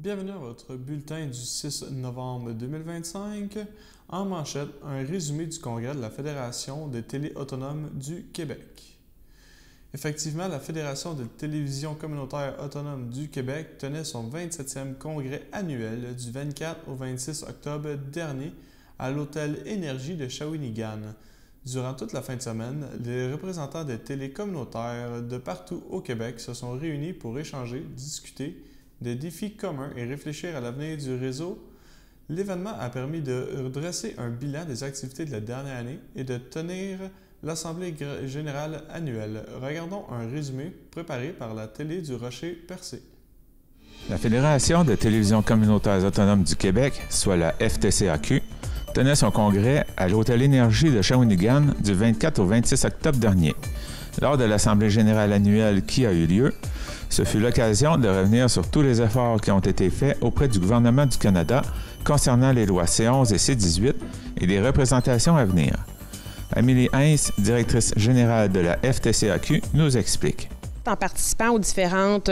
Bienvenue à votre bulletin du 6 novembre 2025. En manchette, un résumé du congrès de la Fédération des télé autonomes du Québec. Effectivement, la Fédération de télévision communautaire autonome du Québec tenait son 27e congrès annuel du 24 au 26 octobre dernier à l'Hôtel Énergie de Shawinigan. Durant toute la fin de semaine, les représentants des télé communautaires de partout au Québec se sont réunis pour échanger, discuter des défis communs et réfléchir à l'avenir du réseau. L'événement a permis de dresser un bilan des activités de la dernière année et de tenir l'Assemblée générale annuelle. Regardons un résumé préparé par la Télé du Rocher-Percé. La Fédération de télévision communautaires autonomes du Québec, soit la FTCAQ, tenait son congrès à l'Hôtel Énergie de Shawinigan du 24 au 26 octobre dernier. Lors de l'Assemblée générale annuelle qui a eu lieu, ce fut l'occasion de revenir sur tous les efforts qui ont été faits auprès du gouvernement du Canada concernant les lois C11 et C18 et des représentations à venir. Amélie Heinz, directrice générale de la FTCAQ, nous explique. En participant aux différentes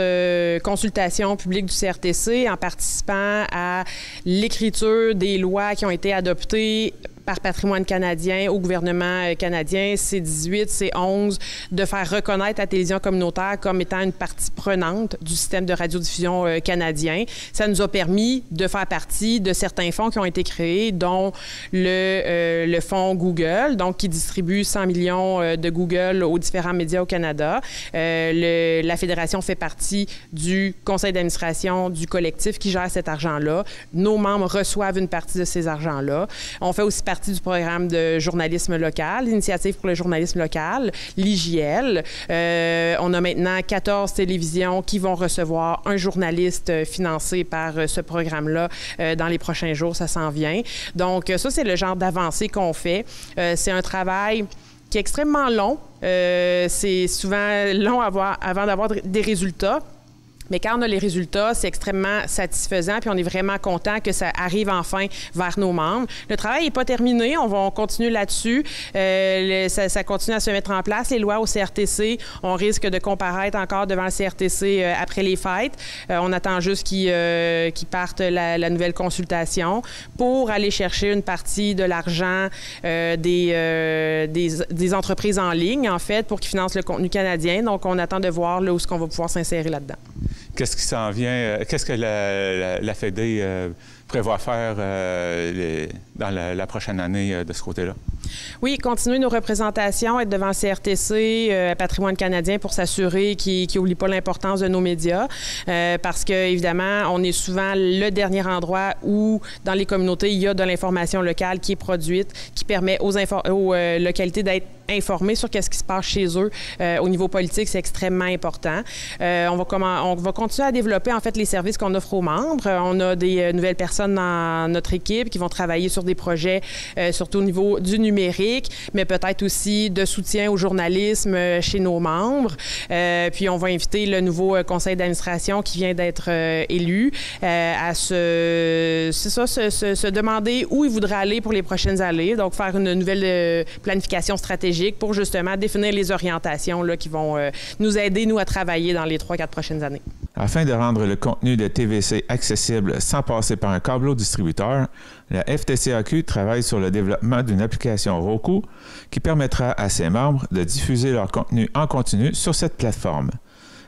consultations publiques du CRTC, en participant à l'écriture des lois qui ont été adoptées par Patrimoine canadien au gouvernement canadien, C18, C11, de faire reconnaître la télévision communautaire comme étant une partie prenante du système de radiodiffusion canadien. Ça nous a permis de faire partie de certains fonds qui ont été créés, dont le fonds Google, donc qui distribue 100 millions de Google aux différents médias au Canada. La Fédération fait partie du conseil d'administration du collectif qui gère cet argent-là. Nos membres reçoivent une partie de ces argents-là. On fait aussi partie du programme de journalisme local, l'Initiative pour le journalisme local, l'IJL. On a maintenant 14 télévisions qui vont recevoir un journaliste financé par ce programme-là dans les prochains jours, ça s'en vient. Donc ça, c'est le genre d'avancée qu'on fait. C'est un travail qui est extrêmement long. C'est souvent long avant d'avoir des résultats. Mais quand on a les résultats, c'est extrêmement satisfaisant, puis on est vraiment content que ça arrive enfin vers nos membres. Le travail n'est pas terminé, on continue là-dessus. Ça continue à se mettre en place. Les lois au CRTC, on risque de comparaître encore devant le CRTC après les fêtes. On attend juste qu'ils partent la nouvelle consultation pour aller chercher une partie de l'argent des entreprises en ligne, en fait, pour qu'ils financent le contenu canadien. Donc, on attend de voir là, où est-ce qu'on va pouvoir s'insérer là-dedans. Qu'est-ce qui s'en vient? Qu'est-ce que la Fédé prévoit faire dans la prochaine année de ce côté-là? Oui, continuer nos représentations, être devant le CRTC, Patrimoine canadien, pour s'assurer qu'ils n'oublient pas l'importance de nos médias. Parce que, évidemment, on est souvent le dernier endroit où, dans les communautés, il y a de l'information locale qui est produite, qui permet aux localités d'être informés sur ce qui se passe chez eux. Au niveau politique, c'est extrêmement important. On va continuer à développer, en fait, les services qu'on offre aux membres. On a des nouvelles personnes dans notre équipe qui vont travailler sur des projets, surtout au niveau du numérique, mais peut-être aussi de soutien au journalisme chez nos membres. Puis, on va inviter le nouveau conseil d'administration qui vient d'être élu à se demander où il voudrait aller pour les prochaines années. Donc, faire une nouvelle planification stratégique pour justement définir les orientations là, qui vont nous aider, nous, à travailler dans les 3-4 prochaines années. Afin de rendre le contenu de TVC accessible sans passer par un câbleau distributeur, la FTCAQ travaille sur le développement d'une application Roku qui permettra à ses membres de diffuser leur contenu en continu sur cette plateforme.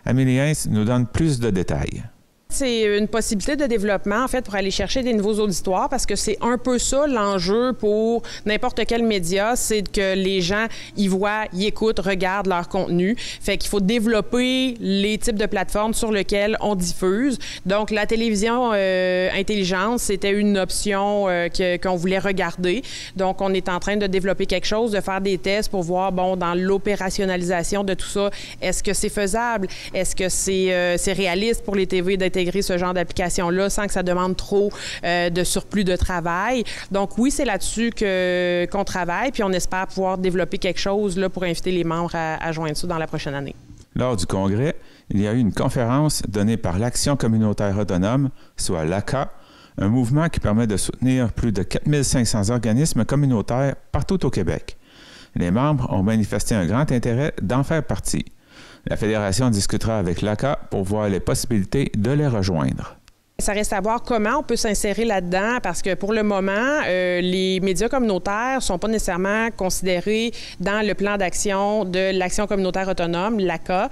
Amélie Heinz nous donne plus de détails. C'est une possibilité de développement, en fait, pour aller chercher des nouveaux auditoires, parce que c'est un peu ça l'enjeu pour n'importe quel média, c'est que les gens y voient, y écoutent, regardent leur contenu. Fait qu'il faut développer les types de plateformes sur lesquelles on diffuse. Donc, la télévision intelligente, c'était une option qu'on voulait regarder. Donc, on est en train de développer quelque chose, de faire des tests pour voir, bon, dans l'opérationnalisation de tout ça, est-ce que c'est faisable? Est-ce que c'est réaliste pour les TV d'intégrer ce genre d'application-là sans que ça demande trop de surplus de travail. Donc oui, c'est là-dessus qu'on travaille, puis on espère pouvoir développer quelque chose là, pour inviter les membres à joindre ça dans la prochaine année. Lors du congrès, il y a eu une conférence donnée par l'Action communautaire autonome, soit l'ACA, un mouvement qui permet de soutenir plus de 4500 organismes communautaires partout au Québec. Les membres ont manifesté un grand intérêt d'en faire partie. La Fédération discutera avec l'ACA pour voir les possibilités de les rejoindre. Ça reste à voir comment on peut s'insérer là-dedans parce que pour le moment, les médias communautaires ne sont pas nécessairement considérés dans le plan d'action de l'Action communautaire autonome, l'ACA,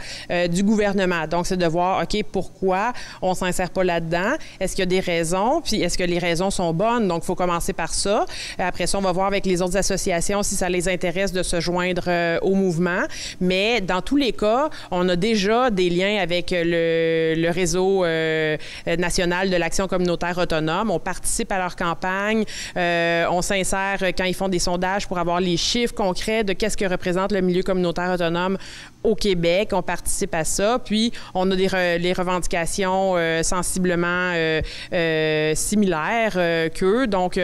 du gouvernement. Donc, c'est de voir, OK, pourquoi on ne s'insère pas là-dedans? Est-ce qu'il y a des raisons? Puis, est-ce que les raisons sont bonnes? Donc, il faut commencer par ça. Après ça, on va voir avec les autres associations si ça les intéresse de se joindre au mouvement. Mais dans tous les cas, on a déjà des liens avec le réseau national de l'Action communautaire autonome. On participe à leur campagne. On s'insère quand ils font des sondages pour avoir les chiffres concrets de qu'est-ce que représente le milieu communautaire autonome au Québec. On participe à ça. Puis, on a les revendications sensiblement similaires qu'eux. Donc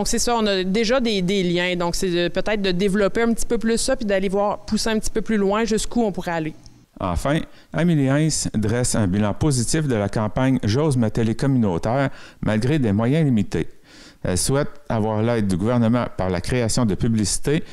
c'est ça. On a déjà des liens. Donc, c'est peut-être de développer un petit peu plus ça puis d'aller voir, pousser un petit peu plus loin jusqu'où on pourrait aller. Enfin, Amélie Heinz dresse un bilan positif de la campagne « J'ose ma télé communautaire » malgré des moyens limités. Elle souhaite avoir l'aide du gouvernement par la création de publicités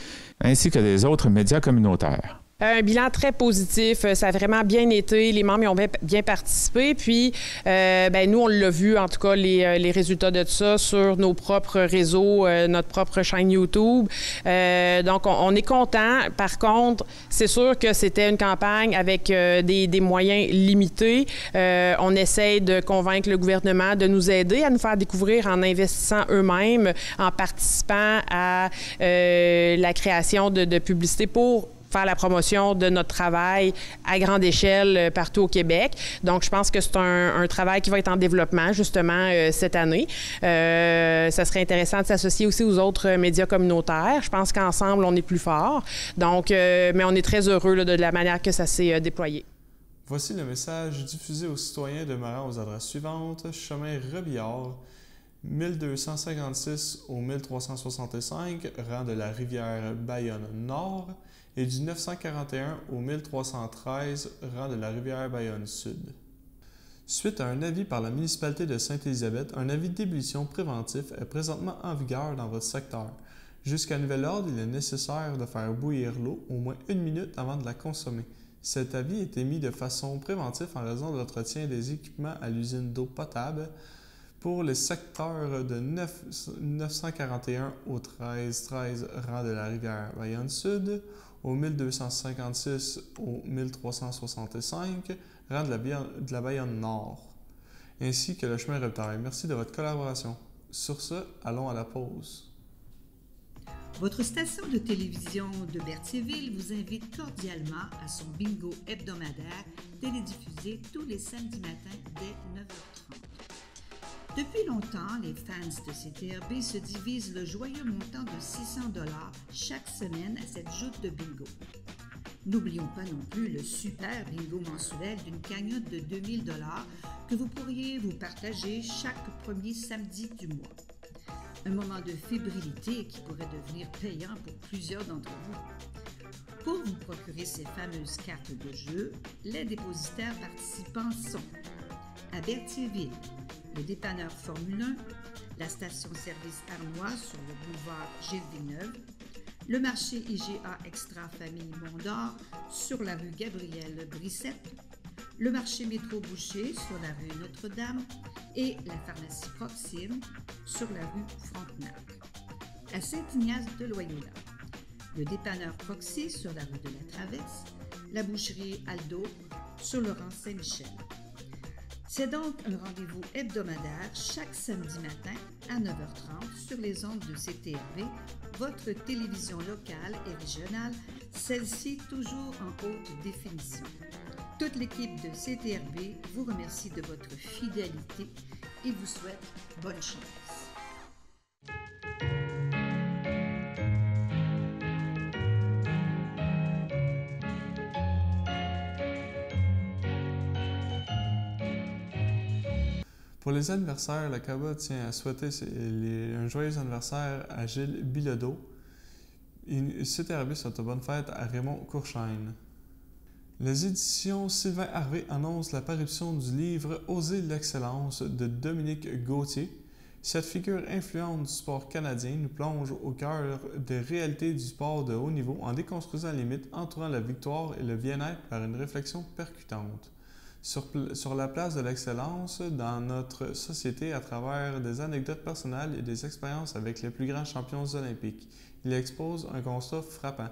ainsi que des autres médias communautaires. Un bilan très positif. Ça a vraiment bien été. Les membres y ont bien participé. Puis, nous, on l'a vu, en tout cas, les résultats de ça sur nos propres réseaux, notre propre chaîne YouTube. Donc, on est content. Par contre, c'est sûr que c'était une campagne avec des moyens limités. On essaye de convaincre le gouvernement de nous aider à nous faire découvrir en investissant eux-mêmes, en participant à la création de publicités pour faire la promotion de notre travail à grande échelle partout au Québec. Donc, je pense que c'est un travail qui va être en développement, justement, cette année. Ça serait intéressant de s'associer aussi aux autres médias communautaires. Je pense qu'ensemble, on est plus fort. Donc, mais on est très heureux là, de la manière que ça s'est déployé. Voici le message diffusé aux citoyens demeurant aux adresses suivantes. Chemin Rebillard, 1256 au 1365, rang de la rivière Bayonne-Nord, et du 941 au 1313, rang de la rivière Bayonne-Sud. Suite à un avis par la municipalité de Sainte-Élisabeth, un avis d'ébullition préventif est présentement en vigueur dans votre secteur. Jusqu'à nouvel ordre, il est nécessaire de faire bouillir l'eau au moins 1 minute avant de la consommer. Cet avis est émis de façon préventive en raison de l'entretien des équipements à l'usine d'eau potable pour les secteurs de 941 au 1313, rang de la rivière Bayonne-Sud, au 1256 au 1365, rang de la Bayonne-Nord, ainsi que le chemin Reptail. Merci de votre collaboration. Sur ce, allons à la pause. Votre station de télévision de Berthierville vous invite cordialement à son bingo hebdomadaire télédiffusé tous les samedis matins dès 9h30. Depuis longtemps, les fans de CTRB se divisent le joyeux montant de 600 $ chaque semaine à cette joute de bingo. N'oublions pas non plus le super bingo mensuel d'une cagnotte de 2000 $ que vous pourriez vous partager chaque premier samedi du mois. Un moment de fébrilité qui pourrait devenir payant pour plusieurs d'entre vous. Pour vous procurer ces fameuses cartes de jeu, les dépositaires participants sont à Berthierville, le dépanneur Formule 1, la station-service Armois sur le boulevard Gilles-Villeneuve, le marché IGA Extra Famille Mont-d'Or sur la rue Gabrielle-Brissette, le marché Métro Boucher sur la rue Notre-Dame et la pharmacie Proxime sur la rue Frontenac. À Saint-Ignace de Loyola, le dépanneur Proxy sur la rue de la Traverse, la boucherie Aldo sur le rang Saint-Michel. C'est donc un rendez-vous hebdomadaire chaque samedi matin à 9h30 sur les ondes de CTRB, votre télévision locale et régionale, celle-ci toujours en haute définition. Toute l'équipe de CTRB vous remercie de votre fidélité et vous souhaite bonne chance. Pour les anniversaires, la CABA tient à souhaiter un joyeux anniversaire à Gilles Bilodeau. CTRB souhaite bonne fête à Raymond Courchaine. Les éditions Sylvain Harvey annoncent la parution du livre « Oser l'excellence » de Dominique Gauthier. Cette figure influente du sport canadien nous plonge au cœur des réalités du sport de haut niveau en déconstruisant les mythes entourant la victoire et le bien-être par une réflexion percutante. sur la place de l'excellence dans notre société à travers des anecdotes personnelles et des expériences avec les plus grands champions olympiques. Il expose un constat frappant.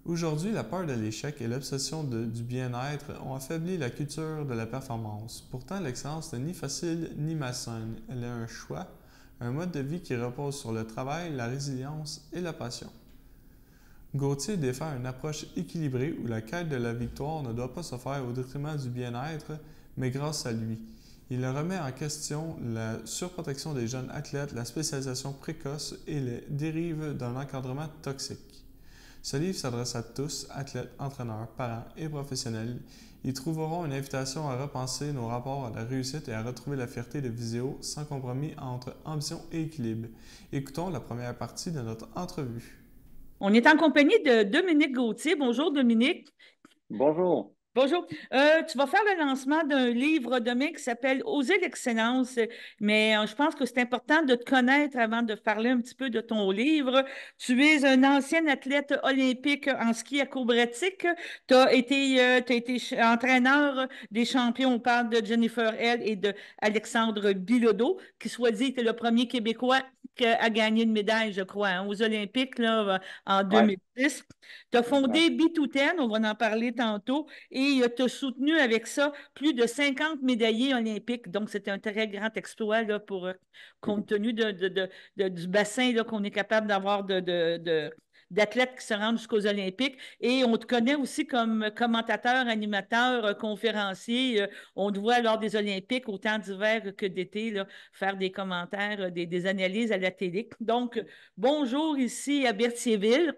Aujourd'hui, la peur de l'échec et l'obsession du bien-être ont affaibli la culture de la performance. Pourtant, l'excellence n'est ni facile ni malsaine. Elle est un choix, un mode de vie qui repose sur le travail, la résilience et la passion. Gauthier défend une approche équilibrée où la quête de la victoire ne doit pas se faire au détriment du bien-être, mais grâce à lui. Il remet en question la surprotection des jeunes athlètes, la spécialisation précoce et les dérives d'un encadrement toxique. Ce livre s'adresse à tous, athlètes, entraîneurs, parents et professionnels. Ils trouveront une invitation à repenser nos rapports à la réussite et à retrouver la fierté de Visio sans compromis entre ambition et équilibre. Écoutons la première partie de notre entrevue. On est en compagnie de Dominique Gauthier. Bonjour, Dominique. Bonjour. Bonjour. Tu vas faire le lancement d'un livre demain qui s'appelle Oser l'excellence, mais je pense que c'est important de te connaître avant de parler un petit peu de ton livre. Tu es un ancien athlète olympique en ski acrobatique. Tu as été entraîneur des champions. On parle de Jennifer Hell et de Alexandre Bilodeau, qui, soit dit, était le premier Québécois à gagner une médaille, je crois, hein, aux Olympiques là, en 2010. Tu as fondé B210, on va en parler tantôt, et tu as soutenu avec ça plus de 50 médaillés olympiques. Donc, c'était un très grand exploit là, pour, compte tenu du bassin qu'on est capable d'avoir d'athlètes qui se rendent jusqu'aux Olympiques. Et on te connaît aussi comme commentateur, animateur, conférencier. On te voit lors des Olympiques, autant d'hiver que d'été, là, faire des commentaires, des analyses à la télé. Donc, bonjour ici à Berthierville.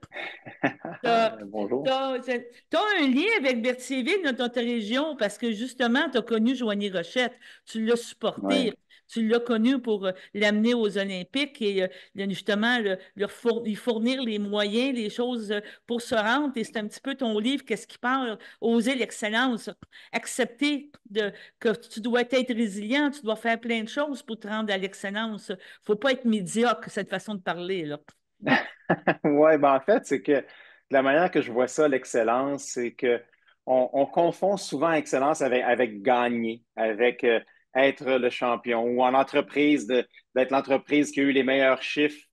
Bonjour. Tu as un lien avec Berthierville, notre région, parce que justement, tu as connu Joanie Rochette. Tu l'as supporté. Ouais. Tu l'as connu pour l'amener aux Olympiques et justement lui fournir les moyens, les choses pour se rendre. Et c'est un petit peu ton livre, qu'est-ce qui parle? Oser l'excellence, accepter que tu dois être résilient, tu dois faire plein de choses pour te rendre à l'excellence. Il ne faut pas être médiocre, cette façon de parler, là. Oui, ben en fait, c'est que de la manière que je vois ça, l'excellence, c'est que on confond souvent excellence avec gagner, avec être le champion ou en entreprise, d'être l'entreprise qui a eu les meilleurs chiffres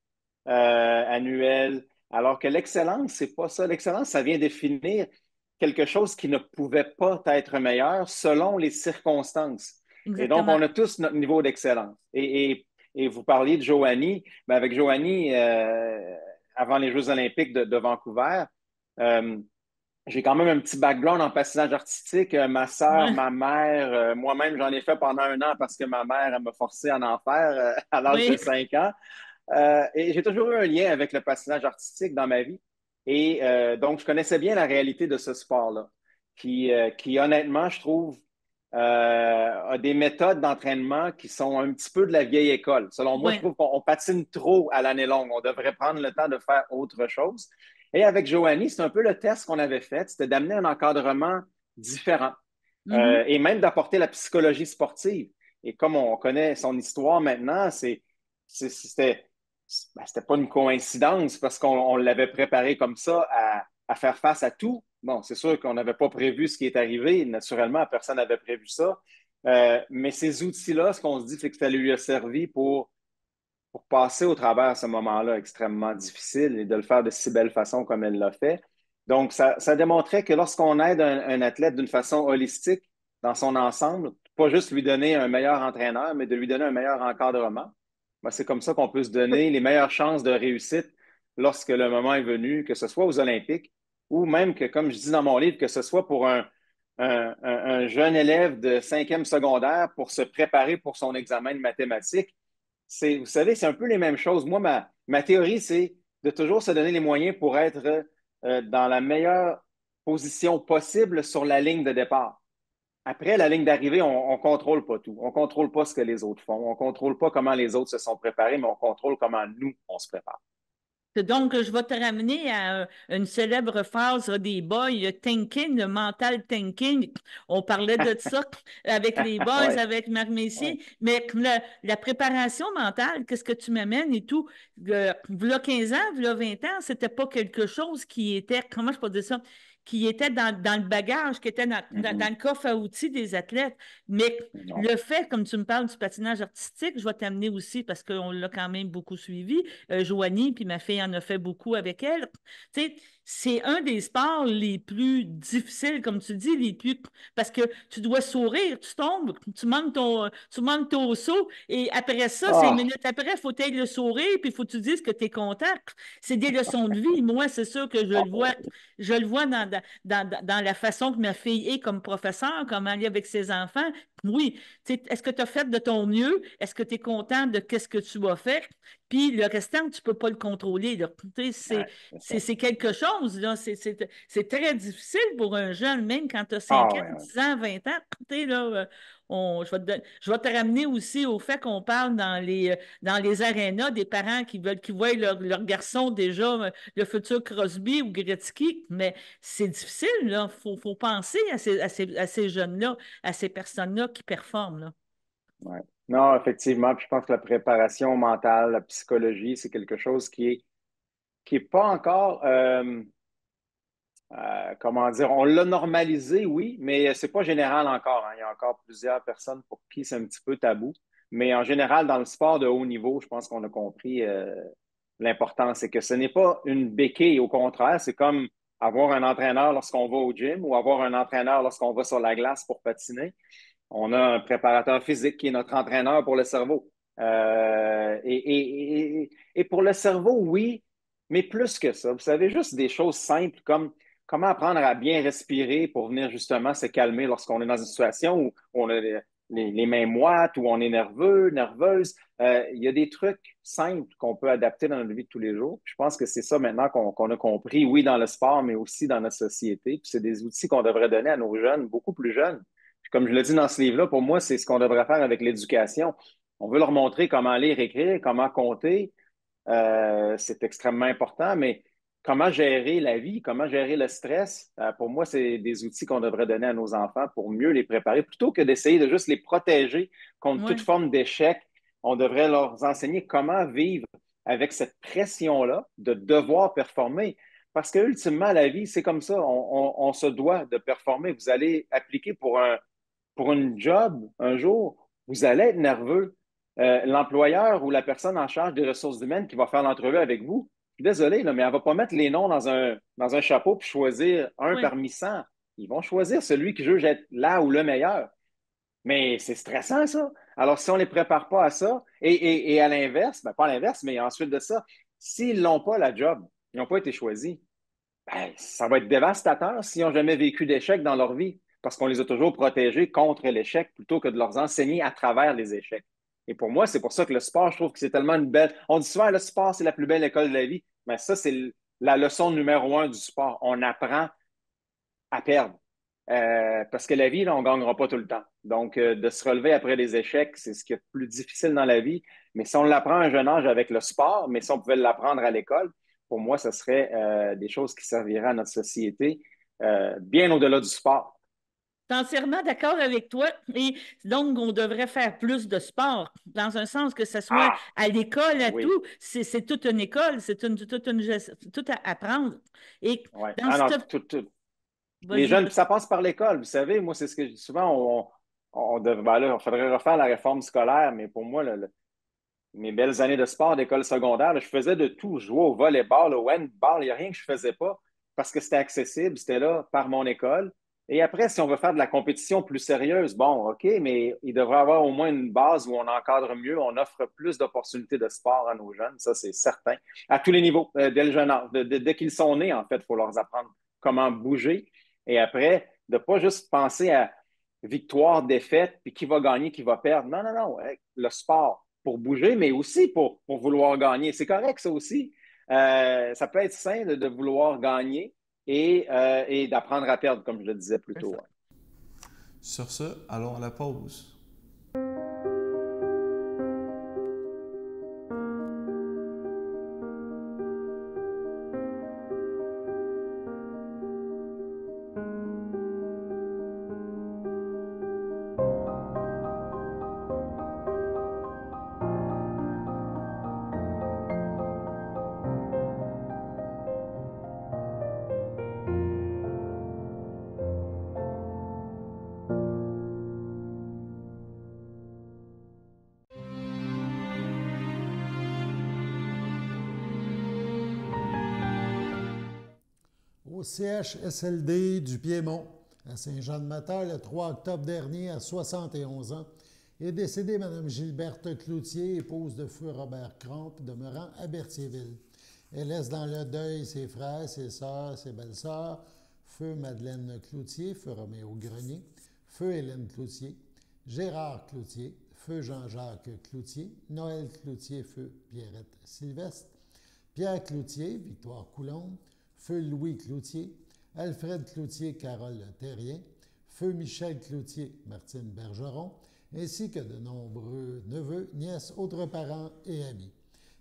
annuels, alors que l'excellence, c'est pas ça. L'excellence, ça vient définir quelque chose qui ne pouvait pas être meilleur selon les circonstances. Exactement. Et donc, on a tous notre niveau d'excellence. Et vous parliez de Joanie, mais avec Joanie, avant les Jeux olympiques de Vancouver, j'ai quand même un petit background en patinage artistique. Ma sœur, ma mère, moi-même, j'en ai fait pendant 1 an parce que ma mère m'a forcé à en faire à l'âge de 5 ans. Et j'ai toujours eu un lien avec le patinage artistique dans ma vie. Et donc, je connaissais bien la réalité de ce sport-là, qui honnêtement, je trouve, a des méthodes d'entraînement qui sont un petit peu de la vieille école. Selon moi, je trouve qu'on patine trop à l'année longue. On devrait prendre le temps de faire autre chose. Et avec Joanie, c'est un peu le test qu'on avait fait, c'était d'amener un encadrement différent et même d'apporter la psychologie sportive. Et comme on connaît son histoire maintenant, c'était pas une coïncidence parce qu'on l'avait préparé comme ça à faire face à tout. Bon, c'est sûr qu'on n'avait pas prévu ce qui est arrivé. Naturellement, personne n'avait prévu ça. Mais ces outils-là, ce qu'on se dit, c'est que ça lui a servi pour passer au travers ce moment-là extrêmement difficile et de le faire de si belle façon comme elle l'a fait. Donc, ça démontrait que lorsqu'on aide un athlète d'une façon holistique dans son ensemble, pas juste lui donner un meilleur entraîneur, mais de lui donner un meilleur encadrement, ben, c'est comme ça qu'on peut se donner les meilleures chances de réussite lorsque le moment est venu, que ce soit aux Olympiques ou même que, comme je dis dans mon livre, que ce soit pour un jeune élève de 5e secondaire pour se préparer pour son examen de mathématiques. Vous savez, c'est un peu les mêmes choses. Moi, ma théorie, c'est de toujours se donner les moyens pour être dans la meilleure position possible sur la ligne de départ. Après, la ligne d'arrivée, on ne contrôle pas tout. On ne contrôle pas ce que les autres font. On ne contrôle pas comment les autres se sont préparés, mais on contrôle comment nous, on se prépare. Donc, je vais te ramener à une célèbre phrase des boys, thinking, le mental thinking. On parlait de ça avec les boys, avec Marc Messier. Mais la préparation mentale, qu'est-ce que tu m'amènes et tout? V'là 15 ans, v'là 20 ans, c'était pas quelque chose qui était, comment je peux dire ça, qui était dans le bagage, qui était dans le coffre à outils des athlètes. Mais le fait, comme tu me parles du patinage artistique, je vais t'amener aussi, parce qu'on l'a quand même beaucoup suivi, Joanie, puis ma fille en a fait beaucoup avec elle. Tu sais, c'est un des sports les plus difficiles, comme tu dis, parce que tu dois sourire, tu tombes, tu manques ton saut, et après ça, 5 minutes après, il faut t'aider le sourire, puis il faut que tu dises que tu es content. C'est des leçons de vie. Moi, c'est sûr que je le vois dans la façon que ma fille est comme professeure, comment elle est avec ses enfants. Oui, est-ce que tu as fait de ton mieux? Est-ce que tu es content de ce que tu as fait? Puis le restant, tu ne peux pas le contrôler. C'est quelque chose. Là. C'est très difficile pour un jeune, même quand tu as 5 ans, 10 ans, 20 ans. Là, je vais te ramener aussi au fait qu'on parle dans les arénas des parents qui voient leur garçon déjà, le futur Crosby ou Gretzky, mais c'est difficile, là. Faut penser à ces jeunes-là, à ces personnes-là qui performent, là. Ouais. Non, effectivement, puis je pense que la préparation mentale, la psychologie, c'est quelque chose qui est pas encore, comment dire, on l'a normalisé, oui, mais c'est pas général encore, hein. Il y a encore plusieurs personnes pour qui c'est un petit peu tabou. Mais en général, dans le sport de haut niveau, je pense qu'on a compris l'important. C'est que ce n'est pas une béquille, au contraire, c'est comme avoir un entraîneur lorsqu'on va au gym ou avoir un entraîneur lorsqu'on va sur la glace pour patiner. On a un préparateur physique qui est notre entraîneur pour le cerveau. Et pour le cerveau, oui, mais plus que ça. Vous savez, juste des choses simples comme comment apprendre à bien respirer pour venir justement se calmer lorsqu'on est dans une situation où on a les mains moites, où on est nerveux, nerveuse. Il y a des trucs simples qu'on peut adapter dans notre vie de tous les jours. Je pense que c'est ça maintenant qu'on a compris, oui, dans le sport, mais aussi dans notre société. Puis c'est des outils qu'on devrait donner à nos jeunes, beaucoup plus jeunes. Comme je le dis dans ce livre-là, pour moi, c'est ce qu'on devrait faire avec l'éducation. On veut leur montrer comment lire, écrire, comment compter. C'est extrêmement important, mais comment gérer la vie, comment gérer le stress, pour moi, c'est des outils qu'on devrait donner à nos enfants pour mieux les préparer. Plutôt que d'essayer de juste les protéger contre toute Oui. forme d'échec, on devrait leur enseigner comment vivre avec cette pression-là de devoir performer. Parce que ultimement, la vie, c'est comme ça. On se doit de performer. Vous allez appliquer pour une job un jour, vous allez être nerveux. L'employeur ou la personne en charge des ressources humaines qui va faire l'entrevue avec vous, je suis désolé, là, mais elle ne va pas mettre les noms dans un chapeau puis choisir un Oui. parmi 100. Ils vont choisir celui qui juge être là ou le meilleur. Mais c'est stressant, ça. Alors, si on ne les prépare pas à ça, et à l'inverse, ben, pas à l'inverse, mais ensuite de ça, s'ils n'ont pas la job, ils n'ont pas été choisis, ben, ça va être dévastateur s'ils n'ont jamais vécu d'échec dans leur vie, parce qu'on les a toujours protégés contre l'échec plutôt que de leur enseigner à travers les échecs. Et pour moi, c'est pour ça que le sport, je trouve que c'est tellement une belle. On dit souvent, le sport, c'est la plus belle école de la vie. Mais ça, c'est la leçon numéro un du sport. On apprend à perdre. Parce que la vie, là, on ne gagnera pas tout le temps. Donc, de se relever après les échecs, c'est ce qui est le plus difficile dans la vie. Mais si on l'apprend à un jeune âge avec le sport, mais si on pouvait l'apprendre à l'école, pour moi, ce serait des choses qui serviraient à notre société bien au-delà du sport. Je suis entièrement d'accord avec toi. Et donc, on devrait faire plus de sport, dans un sens que ce soit Ah, à l'école, à oui, tout. C'est toute une école, tout à apprendre. Et ouais. dans Ah ce... non, les Vas-y, jeunes, puis vas-y. ça passe par l'école. Vous savez, moi, c'est ce que je dis souvent. Ben là, on faudrait refaire la réforme scolaire, mais pour moi, mes belles années de sport d'école secondaire, là, je faisais de tout. Je jouais au volleyball, au handball, il n'y a rien que je ne faisais pas parce que c'était accessible, c'était là par mon école. Et après, si on veut faire de la compétition plus sérieuse, bon, OK, mais il devrait y avoir au moins une base où on encadre mieux, on offre plus d'opportunités de sport à nos jeunes, ça c'est certain, à tous les niveaux, dès le jeune âge. Dès qu'ils sont nés, en fait, il faut leur apprendre comment bouger. Et après, de ne pas juste penser à victoire, défaite, puis qui va gagner, qui va perdre. Non, non, non. Le sport pour bouger, mais aussi pour vouloir gagner. C'est correct, ça aussi. Ça peut être sain de vouloir gagner et d'apprendre à perdre, comme je le disais plus tôt. Sur ce, allons à la pause. au CHSLD du Piémont, à Saint-Jean-de-Matin, le 3 octobre dernier, à 71 ans, est décédée Mme Gilberte Cloutier, épouse de feu Robert Cromp, demeurant à Berthierville. Elle laisse dans le deuil ses frères, ses sœurs, ses belles-sœurs, feu Madeleine Cloutier, feu Roméo Grenier, feu Hélène Cloutier, Gérard Cloutier, feu Jean-Jacques Cloutier, Noël Cloutier, feu Pierrette Sylvestre, Pierre Cloutier, Victoire Coulombe, feu Louis Cloutier, Alfred Cloutier, Carole Terrien, feu Michel Cloutier, Martine Bergeron, ainsi que de nombreux neveux, nièces, autres parents et amis.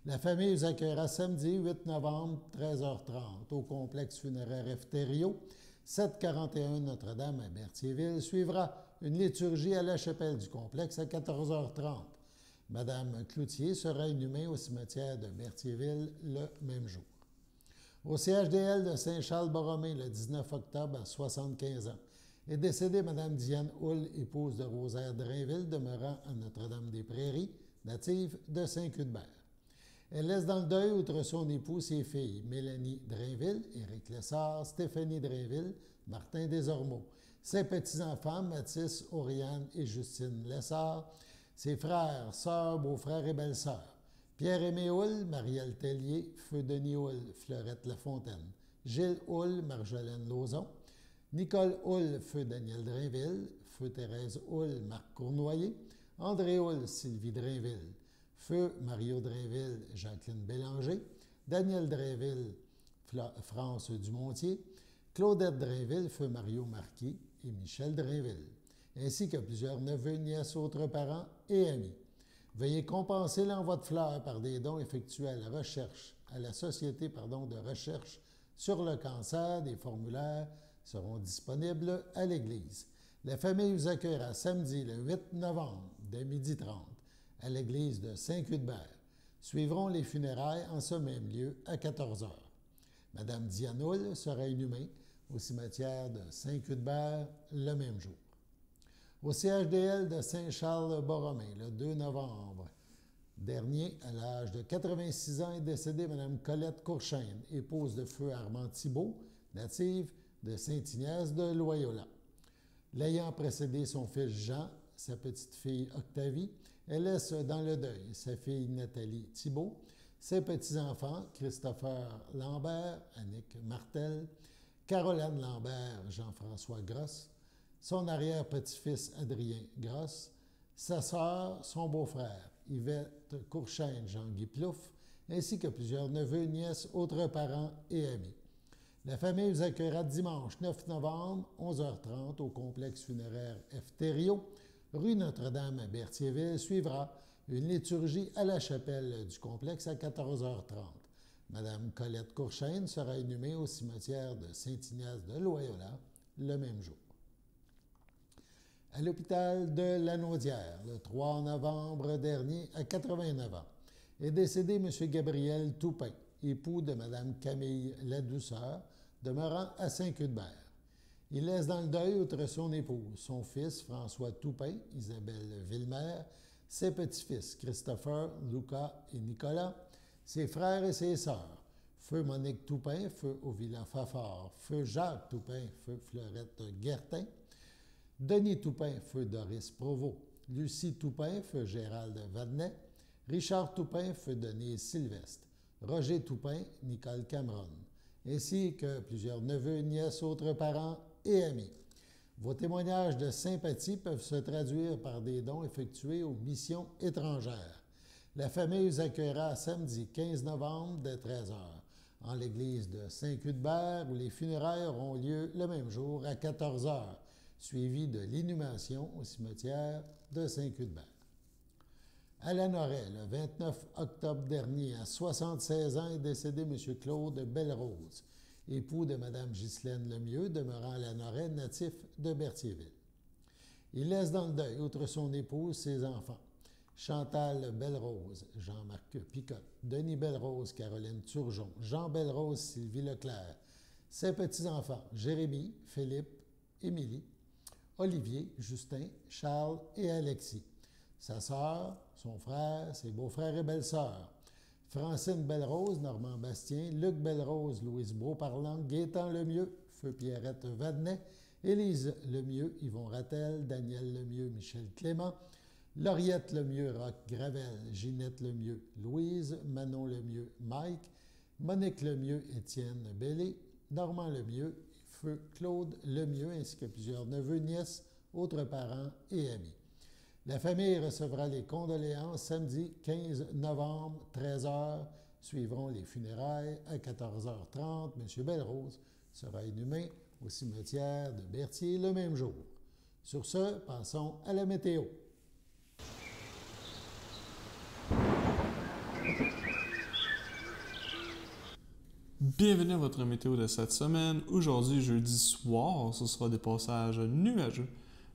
La famille vous accueillera samedi 8 novembre, 13h30, au complexe funéraire F-Thériault, 741 Notre-Dame à Berthierville. Suivra une liturgie à la chapelle du complexe à 14h30. Madame Cloutier sera inhumée au cimetière de Berthierville le même jour. Au CHDL de Saint-Charles-Borromée, le 19 octobre, à 75 ans, est décédée Mme Diane Hull, épouse de Rosaire Drainville, demeurant à Notre-Dame-des-Prairies, native de Saint-Cuthbert. Elle laisse dans le deuil, outre son époux, ses filles Mélanie Drainville, Éric Lessard, Stéphanie Drainville, Martin Desormeaux, ses petits-enfants Mathis, Oriane et Justine Lessard, ses frères, sœurs, beaux-frères et belles-sœurs, Pierre-Aimé Hull, Marielle Tellier, feu Denis Hull, Fleurette Lafontaine, Gilles Hull, Marjolaine Lauzon, Nicole Hull, feu Daniel Drainville, feu Thérèse Hull, Marc Cournoyer, André Hull, Sylvie Drainville, feu Mario Drainville, Jacqueline Bélanger, Daniel Drainville, France Dumontier, Claudette Drainville, feu Mario Marquis et Michel Drainville, ainsi que plusieurs neveux, nièces, autres parents et amis. Veuillez compenser l'envoi de fleurs par des dons effectués à la Société de recherche sur le cancer. Des formulaires seront disponibles à l'Église. La famille vous accueillera samedi le 8 novembre dès 12h30 à l'église de Saint-Cuthbert. Suivront les funérailles en ce même lieu à 14h. Madame Diane Hull sera inhumée au cimetière de Saint-Cuthbert le même jour. Au CHDL de Saint-Charles-Borromée, le 2 novembre dernier, à l'âge de 86 ans, est décédée Mme Colette Courchaine, épouse de feu Armand Thibault, native de Saint-Ignace de Loyola. L'ayant précédé son fils Jean, sa petite-fille Octavie, elle laisse dans le deuil sa fille Nathalie Thibault, ses petits-enfants Christopher Lambert, Annick Martel, Caroline Lambert, Jean-François Grosse, son arrière-petit-fils Adrien Grosse, sa sœur, son beau-frère Yvette Courchaine, Jean-Guy Plouffe, ainsi que plusieurs neveux, nièces, autres parents et amis. La famille vous accueillera dimanche 9 novembre, 11h30, au complexe funéraire F-Thériault, rue Notre-Dame à Berthierville. Suivra une liturgie à la chapelle du complexe à 14h30. Madame Colette Courchaine sera inhumée au cimetière de Saint-Ignace de Loyola le même jour. À l'hôpital de Lanaudière, le 3 novembre dernier, à 89 ans, est décédé M. Gabriel Toupin, époux de Mme Camille Ladouceur, demeurant à Saint-Cuthbert. Il laisse dans le deuil, outre son épouse, son fils François Toupin, Isabelle Villemer, ses petits-fils Christopher, Lucas et Nicolas, ses frères et ses sœurs, feu Monique Toupin, feu Ovila Fafard, feu Jacques Toupin, feu Fleurette Guertin, Denis Toupin, feu Doris Provost, Lucie Toupin, feu Gérald Vadnet, Richard Toupin, feu Denise Sylvestre, Roger Toupin, Nicole Cameron, ainsi que plusieurs neveux, nièces, autres parents et amis. Vos témoignages de sympathie peuvent se traduire par des dons effectués aux missions étrangères. La famille vous accueillera samedi 15 novembre dès 13h en l'église de Saint-Cuthbert, où les funérailles auront lieu le même jour à 14h, suivi de l'inhumation au cimetière de Saint-Cuthbert. À Lanoraie, le 29 octobre dernier, à 76 ans, est décédé M. Claude Bellerose, époux de Mme Ghislaine Lemieux, demeurant à Lanoraie, natif de Berthierville. Il laisse dans le deuil, outre son épouse, ses enfants, Chantal Bellerose, Jean-Marc Picotte, Denis Bellerose, Caroline Turgeon, Jean Bellerose, Sylvie Leclerc, ses petits-enfants, Jérémie, Philippe, Émilie, Olivier, Justin, Charles et Alexis, sa sœur, son frère, ses beaux-frères et belles-sœurs, Francine Belrose, Normand Bastien, Luc Belrose, Louise Beauparlant, Gaétan Lemieux, Feu Pierrette Vadnet, Élise Lemieux, Yvon Rattel, Daniel Lemieux, Michel Clément, Lauriette Lemieux, Roch Gravel, Ginette Lemieux, Louise, Manon Lemieux, Mike, Monique Lemieux, Étienne Bellé, Normand Lemieux, Feu Claude Lemieux, ainsi que plusieurs neveux, nièces, autres parents et amis. La famille recevra les condoléances samedi 15 novembre, 13h. Suivront les funérailles à 14h30. M. Belrose sera inhumé au cimetière de Berthier le même jour. Sur ce, passons à la météo. Bienvenue à votre météo de cette semaine. Aujourd'hui, jeudi soir, ce sera des passages nuageux.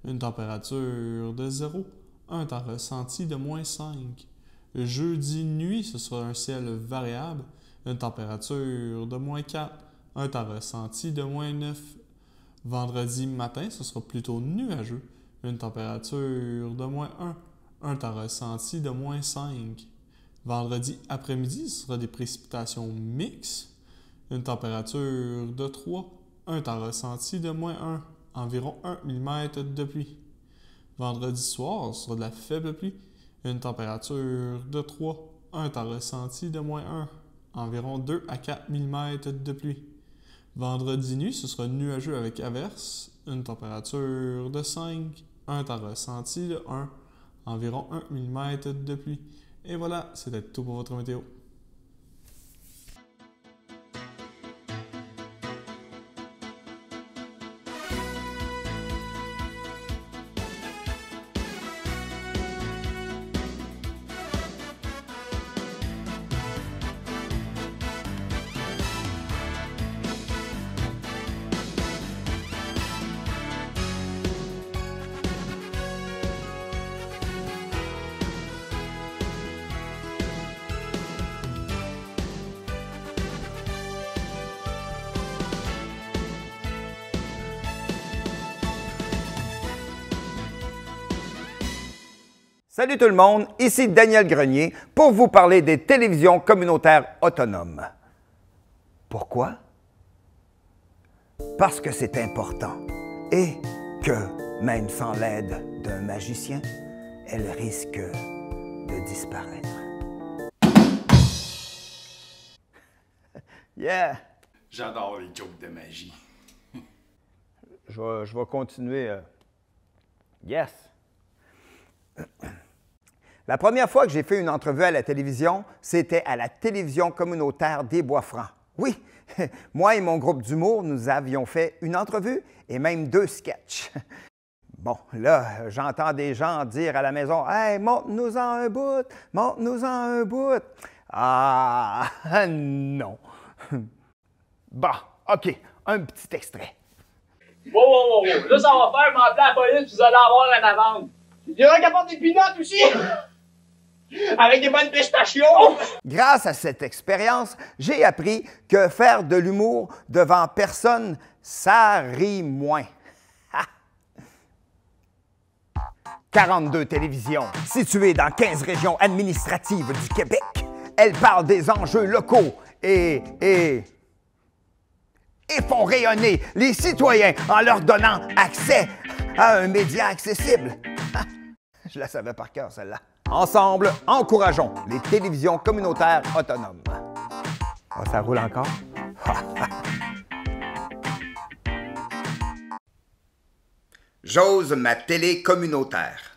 Une température de 0, un temps ressenti de -5. Jeudi nuit, ce sera un ciel variable. Une température de -4, un temps ressenti de -9. Vendredi matin, ce sera plutôt nuageux. Une température de -1, un temps ressenti de -5. Vendredi après-midi, ce sera des précipitations mixtes. Une température de 3, un temps ressenti de -1, environ 1 mm de pluie. Vendredi soir, ce sera de la faible pluie. Une température de 3, un temps ressenti de -1, environ 2 à 4 mm de pluie. Vendredi nuit, ce sera nuageux avec averses. Une température de 5, un temps ressenti de 1, environ 1 mm de pluie. Et voilà, c'était tout pour votre météo. Salut tout le monde, ici Daniel Grenier pour vous parler des télévisions communautaires autonomes. Pourquoi? Parce que c'est important et que, même sans l'aide d'un magicien, elles risquent de disparaître. Yeah! J'adore les jokes de magie. Je vais continuer. Yes! La première fois que j'ai fait une entrevue à la télévision, c'était à la télévision communautaire des Bois-Francs. Oui, moi et mon groupe d'humour, nous avions fait une entrevue et même 2 sketchs. Bon, là, j'entends des gens dire à la maison « Hey, montre-nous-en un bout, montre-nous-en un bout. » Ah, non. Bon, OK, un petit extrait. Wow. Là, ça va faire m'appeler la police, vous allez avoir une amende. Il y aura qu'à porter des pinottes aussi! Avec des bonnes pistachios! Grâce à cette expérience, j'ai appris que faire de l'humour devant personne, ça rit moins. 42 télévisions, situées dans 15 régions administratives du Québec. Elles parlent des enjeux locaux et font rayonner les citoyens en leur donnant accès à un média accessible. Je la savais par cœur, celle-là. Ensemble, encourageons les télévisions communautaires autonomes. Oh, ça roule encore? J'ose ma télé communautaire.